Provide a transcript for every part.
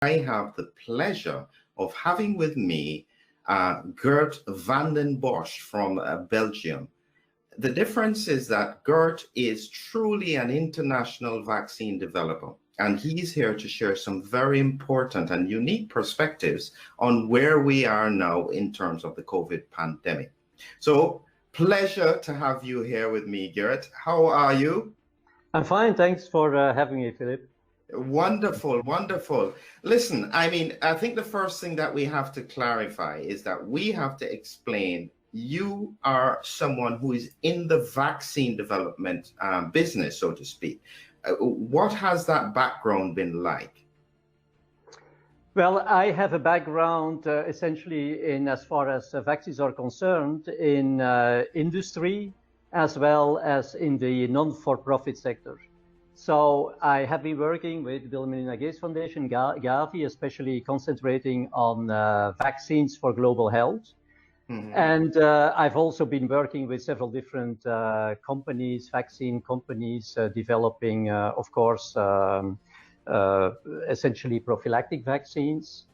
I have the pleasure of having with me Gert Vandem Bossche from Belgium. The difference is that Gert is truly an international vaccine developer, and he's here to share some very important and unique perspectives on where we are now in terms of the COVID pandemic. So, pleasure to have you here with me, Gert. How are you? I'm fine. Thanks for having me, Philip. Wonderful, wonderful. Listen, I think the first thing that we have to clarify is that we have to explain you are someone who is in the vaccine development business, so to speak. What has that background been like? Well, I have a background essentially in, as far as vaccines are concerned, in industry as well as in the non-for-profit sector. So I have been working with Bill and Melinda Gates Foundation, Gavi, especially concentrating on vaccines for global health. Mm-hmm. And I've also been working with several different companies, vaccine companies, developing, of course, essentially prophylactic vaccines.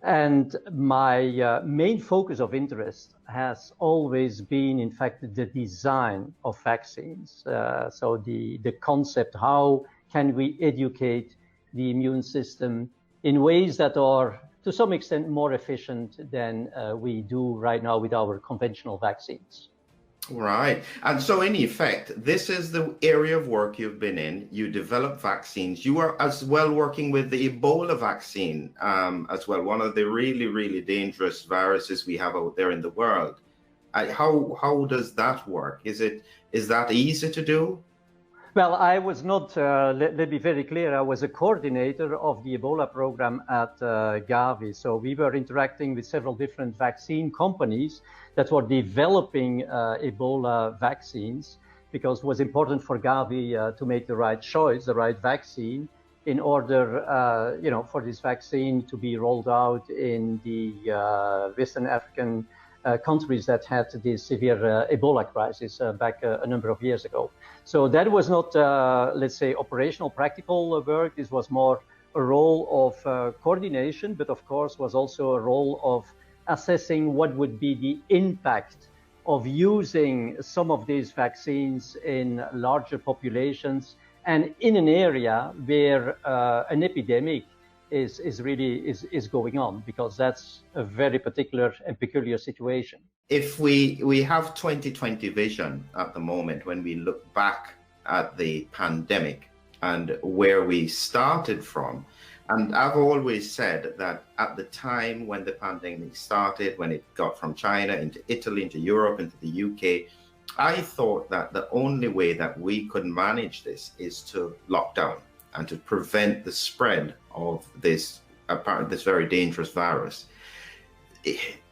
And my main focus of interest has always been, in fact, the design of vaccines. So the concept, how can we educate the immune system in ways that are, to some extent, more efficient than we do right now with our conventional vaccines. Right. And so in effect, this is the area of work you've been in. You develop vaccines. You are as well working with the Ebola vaccine as well, one of the really, really dangerous viruses we have out there in the world. How does that work? Is that easy to do? Well, I was not, let me be very clear, I was a coordinator of the Ebola program at Gavi. So we were interacting with several different vaccine companies that were developing Ebola vaccines, because it was important for Gavi to make the right choice, the right vaccine, in order, for this vaccine to be rolled out in the Western African countries that had this severe Ebola crisis back a number of years ago. So that was not, let's say, operational, practical work. This was more a role of coordination, but of course was also a role of assessing what would be the impact of using some of these vaccines in larger populations and in an area where an epidemic is really going on, because that's a very particular and peculiar situation. If we have 2020 vision at the moment, when we look back at the pandemic and where we started from, and I've always said that at the time when the pandemic started, when it got from China into Italy, into Europe, into the UK, I thought that the only way that we could manage this is to lock down and to prevent the spread of this very dangerous virus.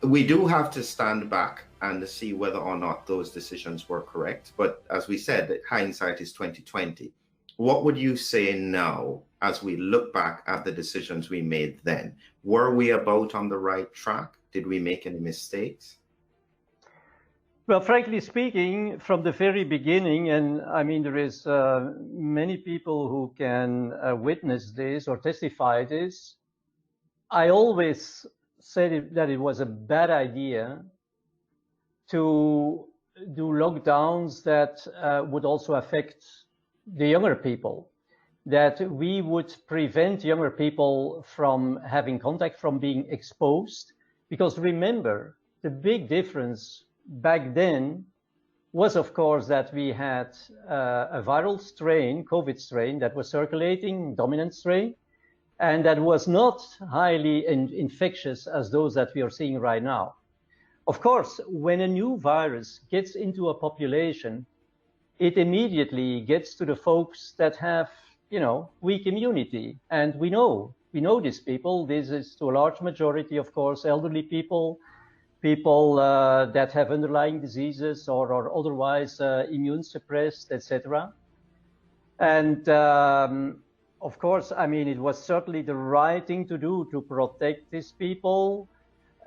We do have to stand back and see whether or not those decisions were correct. But as we said, hindsight is 2020. What would you say now as we look back at the decisions we made then? Were we about on the right track? Did we make any mistakes? Well, frankly speaking, from the very beginning, and I mean, there is many people who can witness this or testify this, I always said that it was a bad idea to do lockdowns that would also affect the younger people, that we would prevent younger people from having contact, from being exposed. Because remember, the big difference back then was, of course, that we had a viral strain, COVID strain, that was circulating, dominant strain, and that was not highly infectious as those that we are seeing right now. Of course, when a new virus gets into a population, it immediately gets to the folks that have, weak immunity. And we know these people. This is to a large majority, of course, elderly people that have underlying diseases or are otherwise immune suppressed, etc. And of course, I mean, it was certainly the right thing to do to protect these people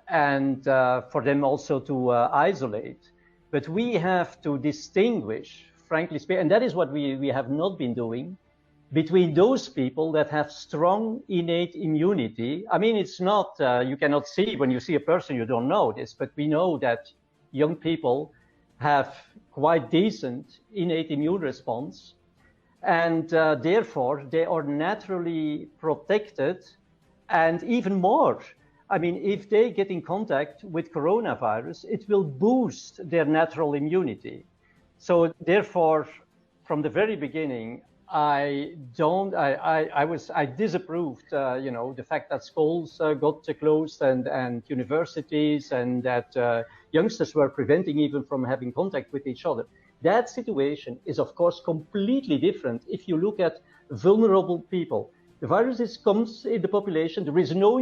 and for them also to isolate. But we have to distinguish, frankly speaking, and that is what we have not been doing. between those people that have strong innate immunity. I mean, it's not, you cannot see when you see a person, you don't know this, but we know that young people have quite decent innate immune response, and therefore they are naturally protected. And even more, I mean, if they get in contact with coronavirus, it will boost their natural immunity. So therefore, from the very beginning, I disapproved, the fact that schools got closed and universities, and that youngsters were preventing even from having contact with each other. That situation is, of course, completely different if you look at vulnerable people. The virus comes in the population. There is no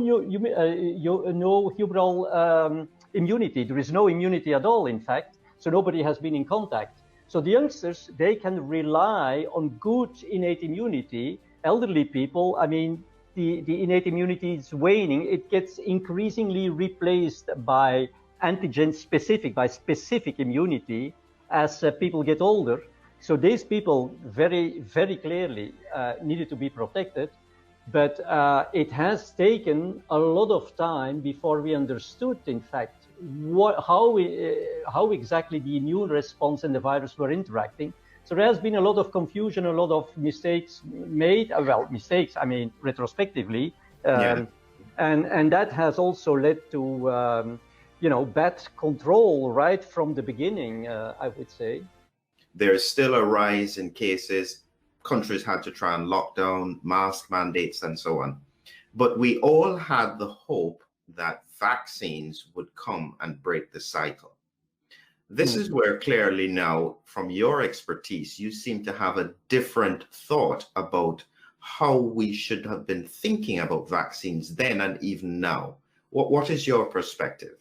humoral immunity. There is no immunity at all, in fact. So nobody has been in contact. So the youngsters, they can rely on good innate immunity. Elderly people, I mean, the innate immunity is waning. It gets increasingly replaced by antigen-specific, by specific immunity as people get older. So these people very, very clearly needed to be protected. But it has taken a lot of time before we understood, in fact, how exactly the immune response and the virus were interacting. So there has been a lot of confusion, a lot of mistakes made. Well, mistakes, I mean, retrospectively. And that has also led to, bad control right from the beginning, I would say. There's still a rise in cases. Countries had to try and lock down, mask mandates, and so on. But we all had the hope that vaccines would come and break the cycle. This is where clearly now, from your expertise, you seem to have a different thought about how we should have been thinking about vaccines then and even now. What is your perspective?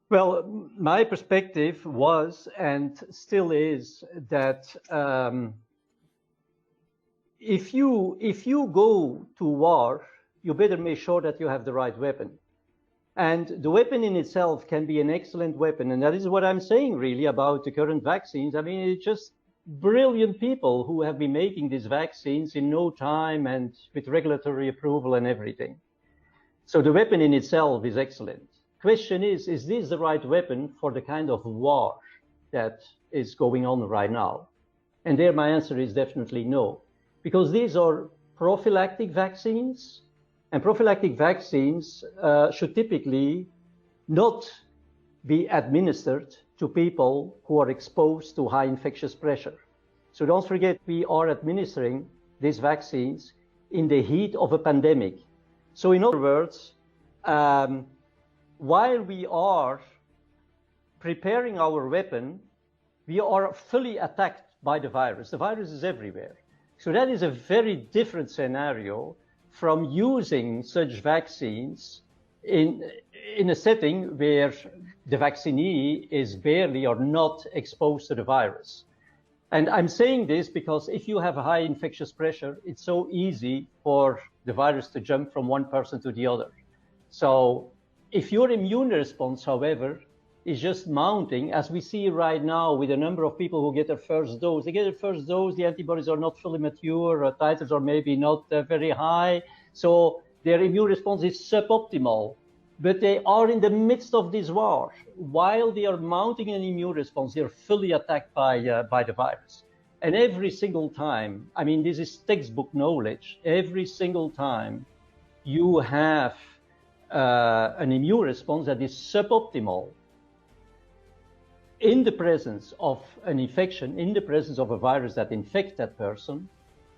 Well, my perspective was and still is that if you go to war, you better make sure that you have the right weapon. And the weapon in itself can be an excellent weapon. And that is what I'm saying really about the current vaccines. I mean, it's just brilliant people who have been making these vaccines in no time and with regulatory approval and everything. So the weapon in itself is excellent. Question is this the right weapon for the kind of war that is going on right now? And there my answer is definitely no. Because these are prophylactic vaccines, and prophylactic vaccines should typically not be administered to people who are exposed to high infectious pressure. So don't forget, we are administering these vaccines in the heat of a pandemic. So in other words, while we are preparing our weapon, we are fully attacked by the virus. The virus is everywhere. So that is a very different scenario from using such vaccines in a setting where the vaccinee is barely or not exposed to the virus. And I'm saying this because if you have a high infectious pressure, it's so easy for the virus to jump from one person to the other. So if your immune response, however, is just mounting, as we see right now with a number of people who get their first dose. They get their first dose, the antibodies are not fully mature, titers are maybe not very high, so their immune response is suboptimal. But they are in the midst of this war. While they are mounting an immune response, they are fully attacked by the virus. And every single time, I mean, this is textbook knowledge, every single time you have an immune response that is suboptimal, in the presence of an infection, in the presence of a virus that infects that person,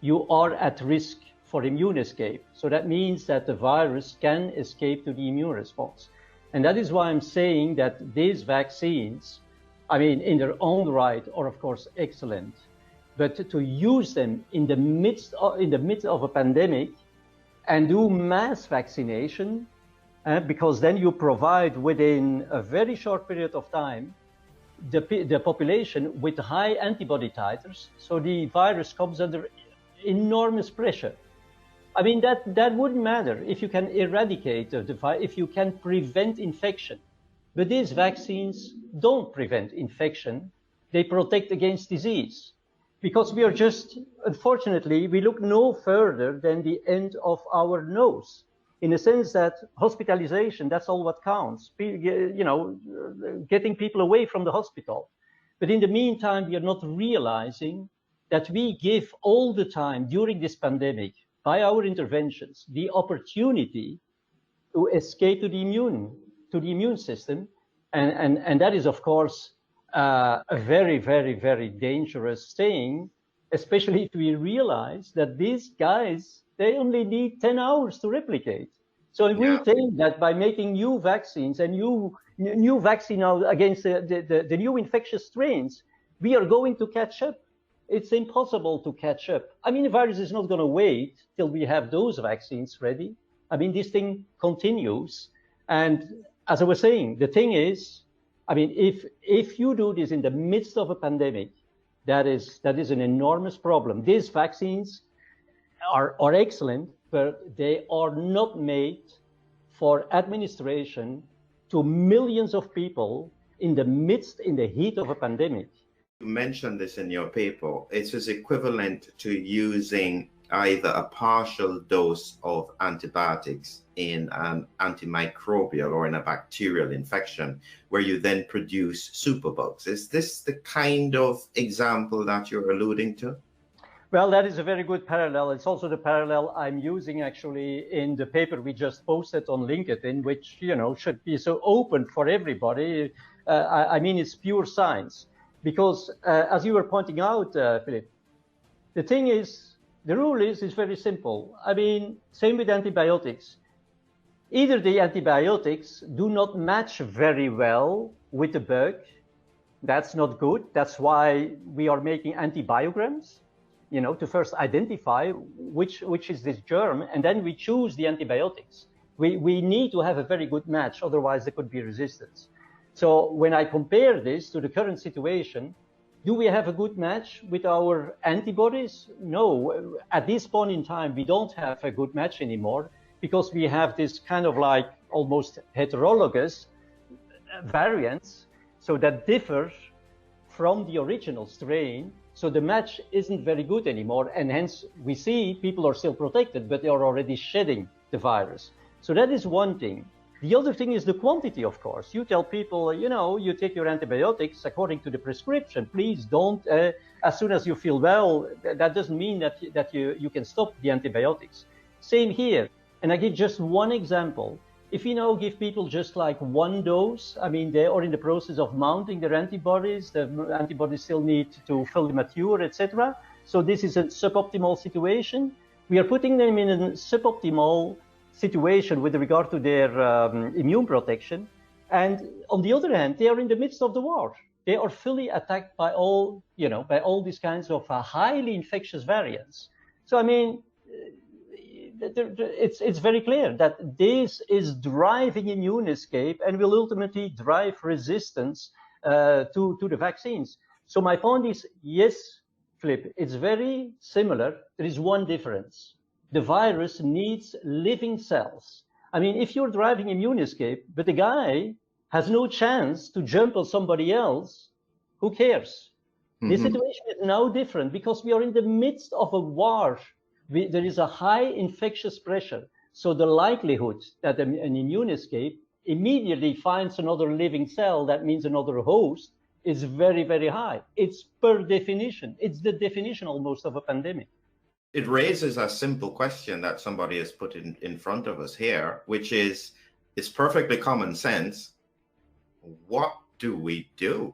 you are at risk for immune escape. So that means that the virus can escape to the immune response. And that is why I'm saying that these vaccines, I mean, in their own right, are of course excellent. But to use them in the midst of a pandemic and do mass vaccination, because then you provide within a very short period of time the population with high antibody titers, so the virus comes under enormous pressure. I mean, that wouldn't matter if you can eradicate the virus, if you can prevent infection. But these vaccines don't prevent infection, they protect against disease. because we are just, unfortunately, we look no further than the end of our nose, in the sense that hospitalization, that's all what counts, you know, getting people away from the hospital. But in the meantime, we are not realizing that we give all the time during this pandemic, by our interventions, the opportunity to escape to the immune system. And that is, of course, a very, very, very dangerous thing, especially if we realize that these guys, they only need 10 hours to replicate. So if we think that by making new vaccines and new vaccine against the new infectious strains, we are going to catch up. It's impossible to catch up. I mean, the virus is not going to wait till we have those vaccines ready. I mean, this thing continues. And as I was saying, the thing is, I mean, if you do this in the midst of a pandemic, that is an enormous problem. These vaccines are excellent, but they are not made for administration to millions of people in the heat of a pandemic. You mentioned this in your paper. It is equivalent to using either a partial dose of antibiotics in an antimicrobial or in a bacterial infection, where you then produce superbugs. Is this the kind of example that you're alluding to? Well, that is a very good parallel. It's also the parallel I'm using actually in the paper we just posted on LinkedIn, which, you know, should be so open for everybody. I mean, it's pure science. Because as you were pointing out, Philip, the thing is, the rule is very simple. I mean, same with antibiotics. Either the antibiotics do not match very well with the bug. That's not good. That's why we are making antibiograms, you know, to first identify which is this germ, and then we choose the antibiotics. We need to have a very good match, otherwise there could be resistance. So when I compare this to the current situation, do we have a good match with our antibodies? No, at this point in time, we don't have a good match anymore, because we have this kind of like almost heterologous variants, so that differs from the original strain. So the match isn't very good anymore, and hence we see people are still protected, but they are already shedding the virus. So that is one thing. The other thing is the quantity, of course. You tell people, you know, you take your antibiotics according to the prescription. Please don't, as soon as you feel well, that doesn't mean that you can stop the antibiotics. Same here. And I give just one example. If you now give people just like one dose, I mean, they are in the process of mounting their antibodies. The antibodies still need to fully mature, etc. So this is a suboptimal situation. We are putting them in a suboptimal situation with regard to their immune protection. And on the other hand, they are in the midst of the war. They are fully attacked by all, you know, by all these kinds of highly infectious variants. So, I mean, it's very clear that this is driving immune escape and will ultimately drive resistance to the vaccines. So my point is, yes, Flip, it's very similar. There is one difference. The virus needs living cells. I mean, if you're driving immune escape, but the guy has no chance to jump on somebody else, who cares? Mm-hmm. The situation is now different because we are in the midst of a war. There is a high infectious pressure. So the likelihood that an immune escape immediately finds another living cell, that means another host, is very, very high. It's per definition. It's the definition almost of a pandemic. It raises a simple question that somebody has put in front of us here, which is, it's perfectly common sense. What do we do?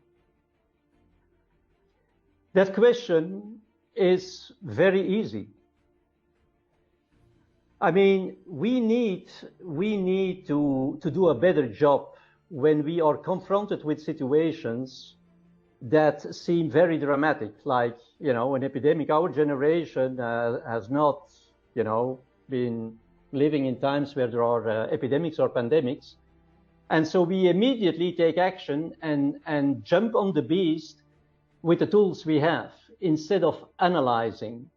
That question is very easy. I mean, we need to do a better job when we are confronted with situations that seem very dramatic, like, you know, an epidemic. Our generation has not, you know, been living in times where there are epidemics or pandemics. And so we immediately take action and jump on the beast with the tools we have, instead of analyzing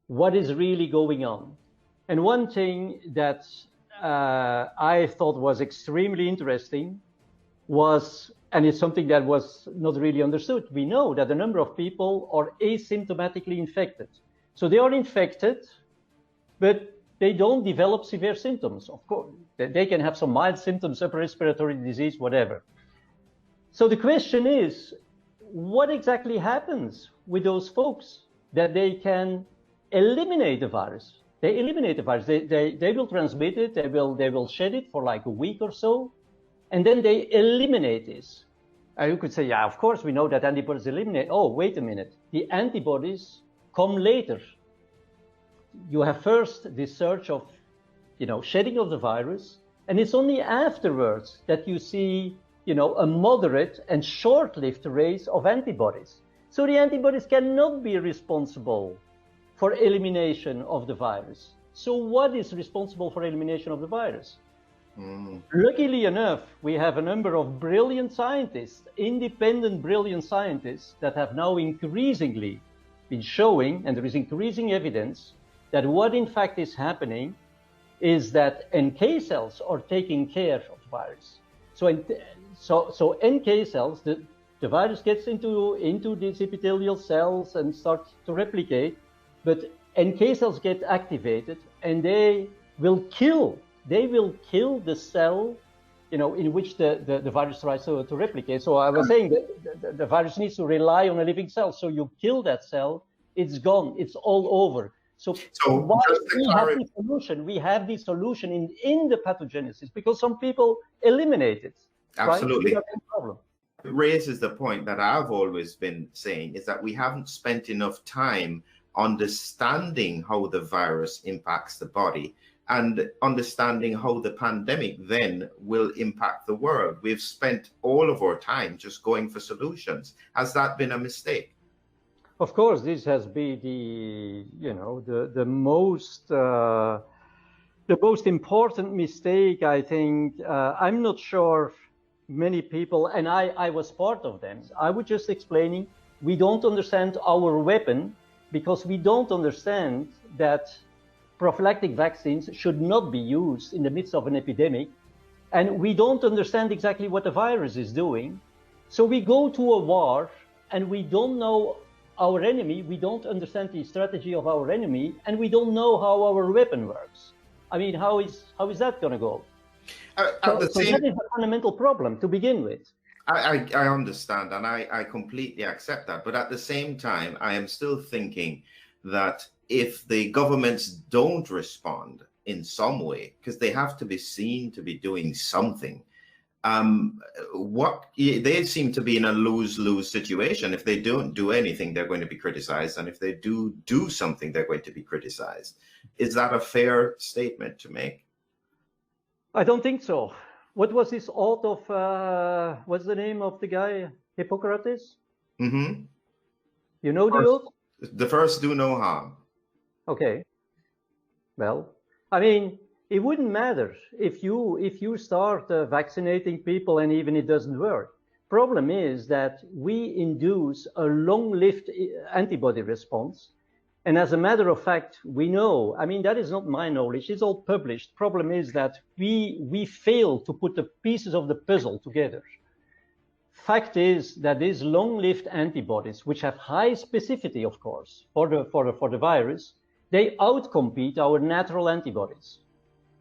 what is really going on. And one thing that I thought was extremely interesting was and it's something that was not really understood. We know that a number of people are asymptomatically infected. So they are infected, but they don't develop severe symptoms. Of course, they can have some mild symptoms, upper respiratory disease, whatever. So the question is, what exactly happens with those folks that they can eliminate the virus? They eliminate the virus. They will transmit it. They will shed it for like a week or so, and then they eliminate this. And you could say, yeah, of course we know that antibodies eliminate. Oh, wait a minute. The antibodies come later. You have first this surge of, shedding of the virus, and it's only afterwards that you see, a moderate and short-lived raise of antibodies. So the antibodies cannot be responsible for elimination of the virus. So what is responsible for elimination of the virus? Luckily enough, we have a number of brilliant scientists, independent brilliant scientists, that have now increasingly been showing, and there is increasing evidence, that what in fact is happening is that NK cells are taking care of the virus. So NK cells, the virus gets into these epithelial cells and starts to replicate, but NK cells get activated and they will kill the cell, in which the virus tries to replicate. So I was saying that the virus needs to rely on a living cell. So you kill that cell, it's gone, it's all over. So why we have the solution in the pathogenesis, because some people eliminate it. Absolutely. Right? Problem. It raises the point that I've always been saying, is that we haven't spent enough time understanding how the virus impacts the body and understanding how the pandemic then will impact the world. We've spent all of our time just going for solutions. Has that been a mistake? Of course, this has been the most important mistake, I think. I'm not sure many people, and I was part of them. I was just explaining, we don't understand our weapon because we don't understand that prophylactic vaccines should not be used in the midst of an epidemic. And we don't understand exactly what the virus is doing. So we go to a war and we don't know our enemy, we don't understand the strategy of our enemy, and we don't know how our weapon works. I mean, how is that going to go? So that is a fundamental problem to begin with. I understand, and I completely accept that. But at the same time, I am still thinking that if the governments don't respond in some way, because they have to be seen to be doing something, they seem to be in a lose-lose situation. If they don't do anything, they're going to be criticized, and if they do something, they're going to be criticized. Is that a fair statement to make? I don't think so. What was this oath of, what's the name of the guy? Hippocrates? Mm-hmm. You know the oath? The first do no harm. Okay. Well, I mean, it wouldn't matter if you start vaccinating people and even it doesn't work. Problem is that we induce a long-lived antibody response. And as a matter of fact, we know, I mean, that is not my knowledge, it's all published. Problem is that we fail to put the pieces of the puzzle together. Fact is that these long-lived antibodies, which have high specificity, of course, for the virus, they outcompete our natural antibodies.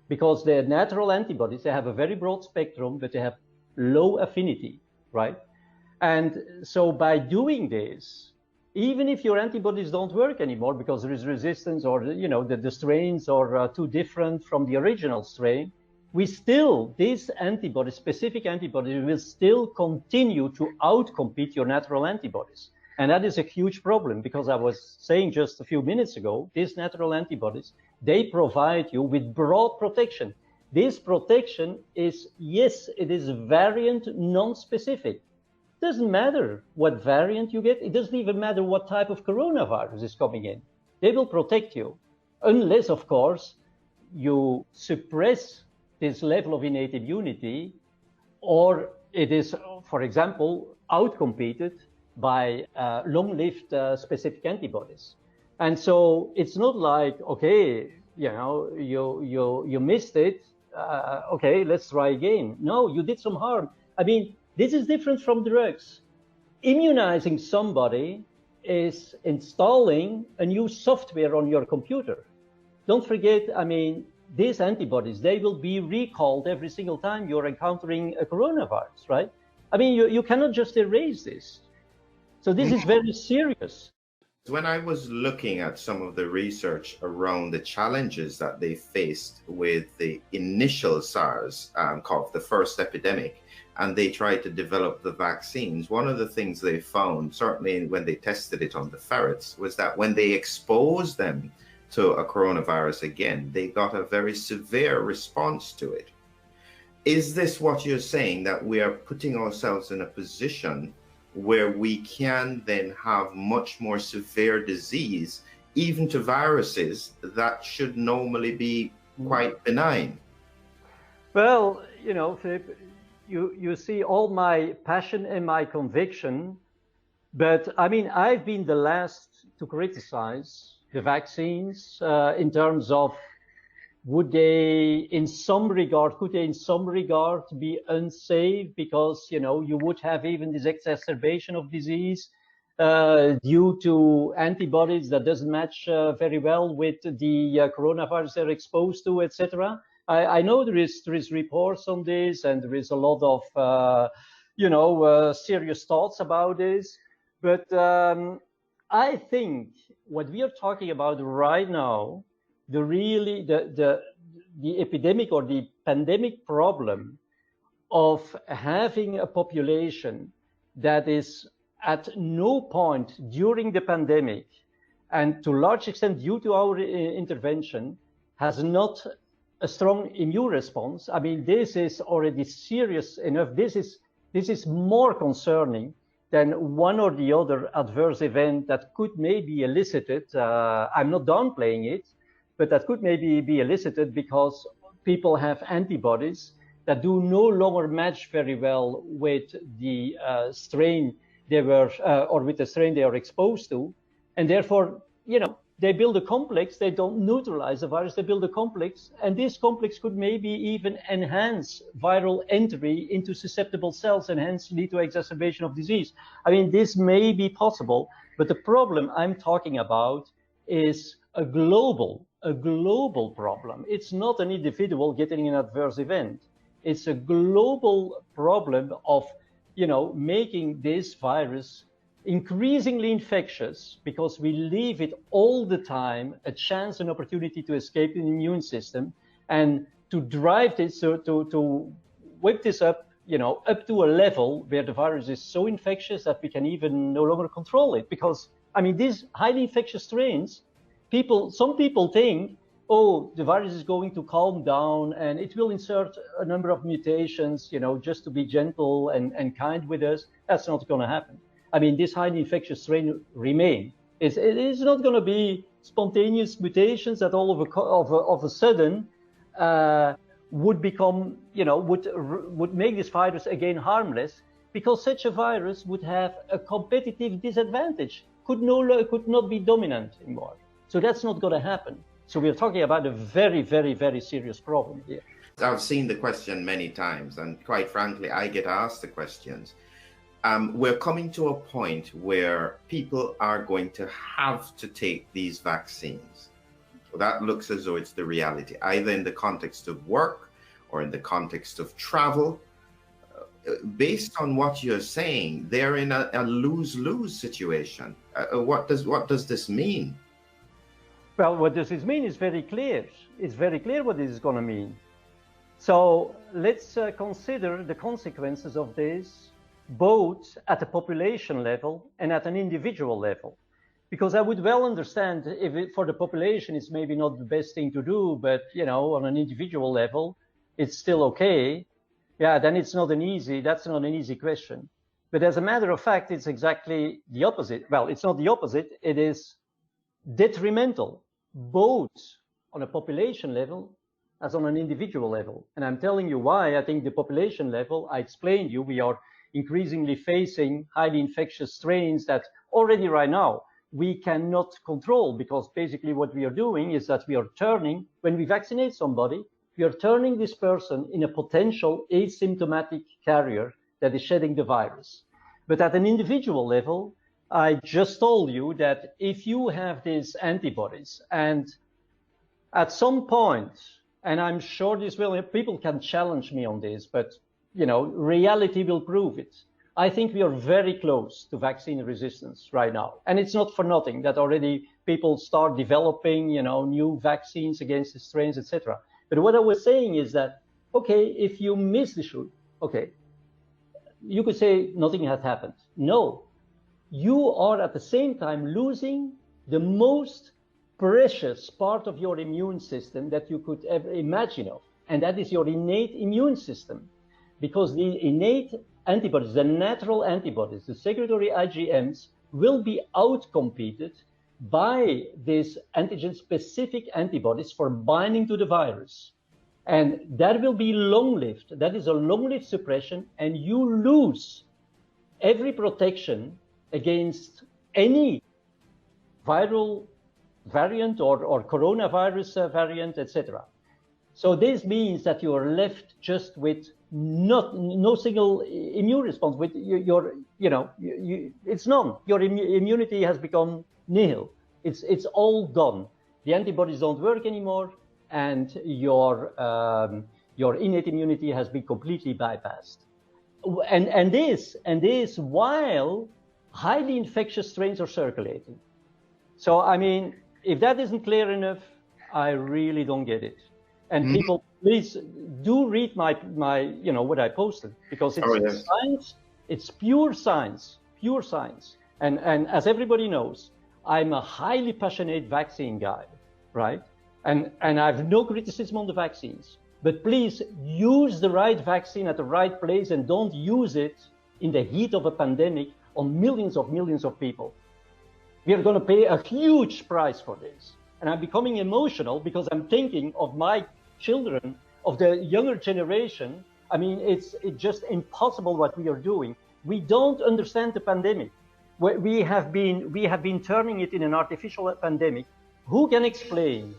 Because the natural antibodies, they have a very broad spectrum, but they have low affinity, right? And so by doing this, even if your antibodies don't work anymore because there is resistance, or the strains are too different from the original strain, these antibodies, specific antibodies, will still continue to outcompete your natural antibodies. And that is a huge problem, because I was saying just a few minutes ago, these natural antibodies, they provide you with broad protection. This protection is, yes, it is variant non-specific. Doesn't matter what variant you get. It doesn't even matter what type of coronavirus is coming in. They will protect you, unless, of course, you suppress this level of innate immunity, or it is, for example, outcompeted by long-lived specific antibodies. And so it's not like, okay, you missed it. Okay, let's try again. No, you did some harm. I mean, This is different from drugs. Immunizing somebody is installing a new software on your computer. Don't forget, I mean, these antibodies, they will be recalled every single time you're encountering a coronavirus, right? I mean, you cannot just erase this. So this is very serious. When I was looking at some of the research around the challenges that they faced with the initial SARS called the first epidemic, and they tried to develop the vaccines, one of the things they found, certainly when they tested it on the ferrets, was that when they exposed them to a coronavirus again, they got a very severe response to it. Is this what you're saying, that we are putting ourselves in a position where we can then have much more severe disease, even to viruses that should normally be quite benign? Well, you know, Philip, you see all my passion and my conviction, but I mean, I've been the last to criticize the vaccines in terms of could they in some regard be unsafe, because, you know, you would have even this exacerbation of disease due to antibodies that doesn't match very well with the coronavirus they're exposed to, etc. I know there is reports on this, and there is a lot of serious thoughts about this, but I think what we are talking about right now, the epidemic or the pandemic problem of having a population that is at no point during the pandemic, and to a large extent due to our intervention, has not a strong immune response. I mean, this is already serious enough. This is more concerning than one or the other adverse event that could maybe elicited. I'm not downplaying it, but that could maybe be elicited because people have antibodies that do no longer match very well with the strain they were, or with the strain they are exposed to. And therefore, you know, they build a complex, they don't neutralize the virus, they build a complex, and this complex could maybe even enhance viral entry into susceptible cells and hence lead to exacerbation of disease. I mean, this may be possible, but the problem I'm talking about is a global problem. It's not an individual getting an adverse event. It's a global problem of, you know, making this virus increasingly infectious because we leave it all the time a chance, an opportunity to escape the immune system, and to drive this, to whip this up, you know, up to a level where the virus is so infectious that we can even no longer control it. Because, I mean, these highly infectious strains, some people think, oh, the virus is going to calm down and it will insert a number of mutations, you know, just to be gentle and kind with us. That's not going to happen. I mean, this highly infectious strain remain. It is not going to be spontaneous mutations that all of a sudden would become, you know, would make this virus again harmless, because such a virus would have a competitive disadvantage, could not be dominant anymore. So that's not going to happen. So we're talking about a very, very, very serious problem here. I've seen the question many times, and quite frankly, I get asked the questions. We're coming to a point where people are going to have to take these vaccines. That looks as though it's the reality, either in the context of work or in the context of travel. Based on what you're saying, they're in a lose-lose situation. What does this mean? Well, what does this mean is very clear. It's very clear what this is going to mean. So let's consider the consequences of this, both at the population level and at an individual level. Because I would well understand if for the population it's maybe not the best thing to do, but, you know, on an individual level, it's still okay. Yeah, then that's not an easy question. But as a matter of fact, it's exactly the opposite. Well, it's not the opposite, it is detrimental, both on a population level as on an individual level. And I'm telling you why. I think the population level, I explained you, we are increasingly facing highly infectious strains that already right now we cannot control, because basically what we are doing is that we are turning, when we vaccinate somebody, we are turning this person in a potential asymptomatic carrier that is shedding the virus. But at an individual level, I just told you that if you have these antibodies, and at some point, and I'm sure this will, people can challenge me on this, but reality will prove it. I think we are very close to vaccine resistance right now. And it's not for nothing that already people start developing, new vaccines against the strains, etc. But what I was saying is that, okay, if you miss the shoot, okay, you could say nothing had happened. No, you are at the same time losing the most precious part of your immune system that you could ever imagine of. And that is your innate immune system. Because the innate antibodies, the natural antibodies, the secretory IgMs, will be outcompeted by these antigen-specific antibodies for binding to the virus. And that will be long-lived. That is a long-lived suppression, and you lose every protection against any viral variant or coronavirus variant, etc. So this means that you are left just with no single immune response. With it's none. Your immunity has become nihil. It's all gone. The antibodies don't work anymore, and your innate immunity has been completely bypassed. And this while highly infectious strains are circulating. So I mean, if that isn't clear enough, I really don't get it. And people, please do read my what I posted, because it's science. It's pure science. And as everybody knows, I'm a highly passionate vaccine guy, right? And I have no criticism on the vaccines. But please use the right vaccine at the right place, and don't use it in the heat of a pandemic on millions of people. We are going to pay a huge price for this. And I'm becoming emotional because I'm thinking of my children, of the younger generation. I mean, it's just impossible what we are doing. We don't understand the pandemic. We have been turning it in an artificial pandemic. Who can explain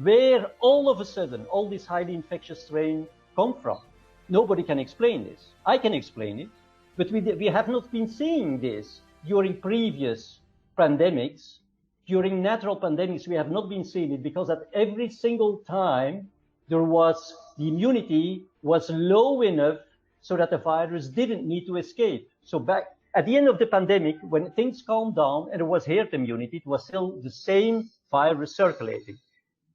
where all of a sudden all this highly infectious strain come from? Nobody can explain this. I can explain it, but we have not been seeing this during previous pandemics. During natural pandemics, we have not been seeing it, because at every single time the immunity was low enough so that the virus didn't need to escape. So back at the end of the pandemic, when things calmed down and there was herd immunity, it was still the same virus circulating.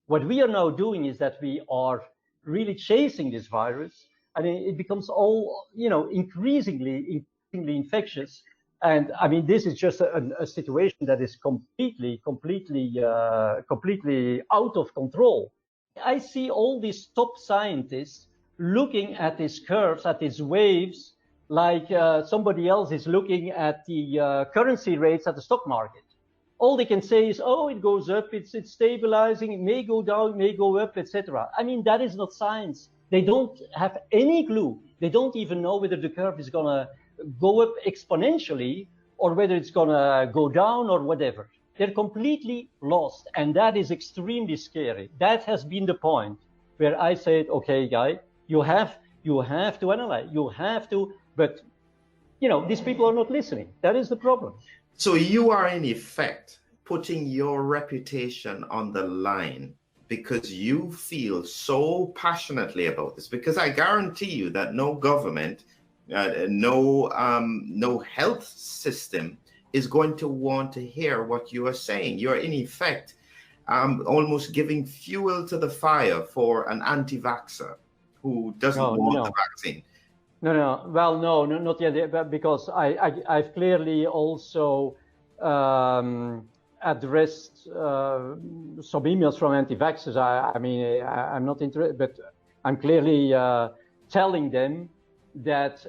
What we are now doing is that we are really chasing this virus, and it becomes all, increasingly infectious. And I mean, this is just a situation that is completely out of control. I see all these top scientists looking at these curves, at these waves, like somebody else is looking at the currency rates at the stock market. All they can say is, oh, it goes up, it's stabilizing, it may go down, it may go up, etc. I mean, that is not science. They don't have any clue. They don't even know whether the curve is going to go up exponentially or whether it's going to go down or whatever. They're completely lost, and that is extremely scary. That has been the point where I said, okay, guy, you have to analyze, but these people are not listening. That is the problem. So you are in effect putting your reputation on the line because you feel so passionately about this, because I guarantee you that no government, no health system is going to want to hear what you are saying. You're in effect almost giving fuel to the fire for an anti-vaxxer who doesn't want the vaccine. No. Well, no, not yet, because I've clearly also addressed some emails from anti-vaxxers. I mean, I'm not interested, but I'm clearly telling them that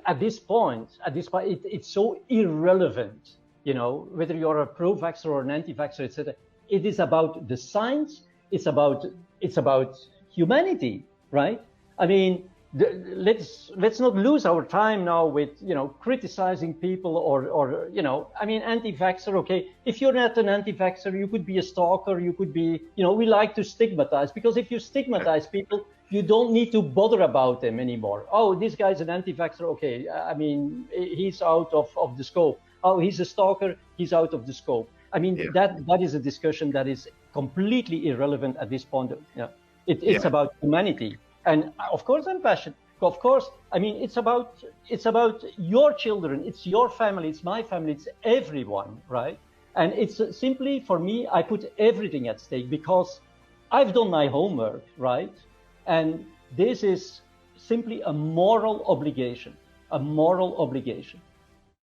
at this point, it's so irrelevant, whether you're a pro-vaxxer or an anti-vaxxer, etc. It is about the science. It's about humanity, right? I mean, let's not lose our time now with criticizing people or I mean, anti-vaxxer. Okay, if you're not an anti-vaxxer, you could be a stalker. You could be we like to stigmatize, because if you stigmatize people, you don't need to bother about them anymore. Oh, this guy's an anti-vaxxer. Okay, I mean, he's out of the scope. Oh, he's a stalker. He's out of the scope. I mean, that is a discussion that is completely irrelevant at this point. It's about humanity. And of course, I'm passionate. Of course, I mean, it's about your children. It's your family. It's my family. It's everyone, right? And it's simply, for me, I put everything at stake because I've done my homework, right? And this is simply a moral obligation, a moral obligation.